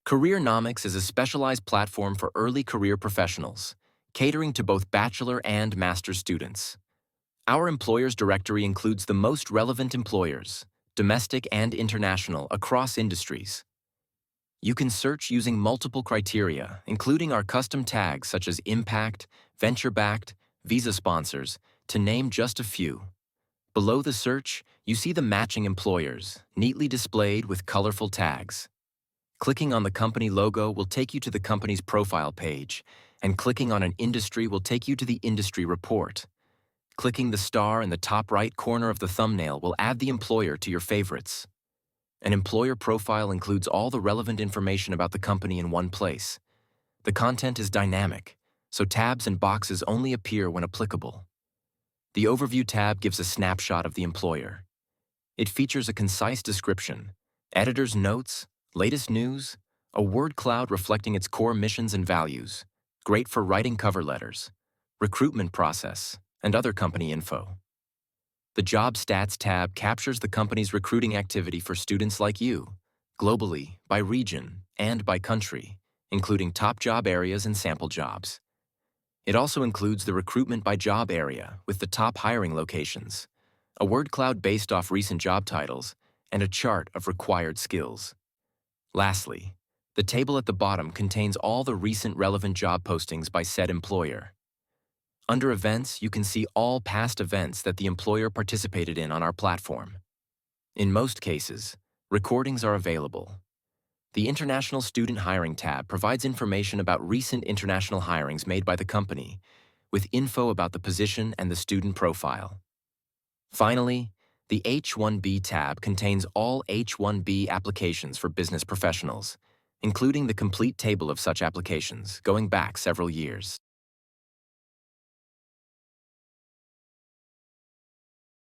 Careernomics is a specialized platform for early career professionals, catering to both bachelor and master's students. Our employers directory includes the most relevant employers, domestic and international, across industries. You can search using multiple criteria, including our custom tags such as impact, venture-backed, visa sponsors, to name just a few. Below the search, you see the matching employers, neatly displayed with colorful tags. Clicking on the company logo will take you to the company's profile page, and clicking on an industry will take you to the industry report. Clicking the star in the top right corner of the thumbnail will add the employer to your favorites. An employer profile includes all the relevant information about the company in one place. The content is dynamic, so tabs and boxes only appear when applicable. The Overview tab gives a snapshot of the employer. It features a concise description, editor's notes, latest news, a word cloud reflecting its core missions and values, great for writing cover letters, recruitment process, and other company info. The Job Stats tab captures the company's recruiting activity for students like you, globally, by region, and by country, including top job areas and sample jobs. It also includes the recruitment by job area with the top hiring locations, a word cloud based off recent job titles, and a chart of required skills. Lastly, the table at the bottom contains all the recent relevant job postings by said employer. Under Events, you can see all past events that the employer participated in on our platform. In most cases, recordings are available. The International Student Hiring tab provides information about recent international hirings made by the company, with info about the position and the student profile. Finally, the H-1B tab contains all H-1B applications for business professionals, including the complete table of such applications going back several years.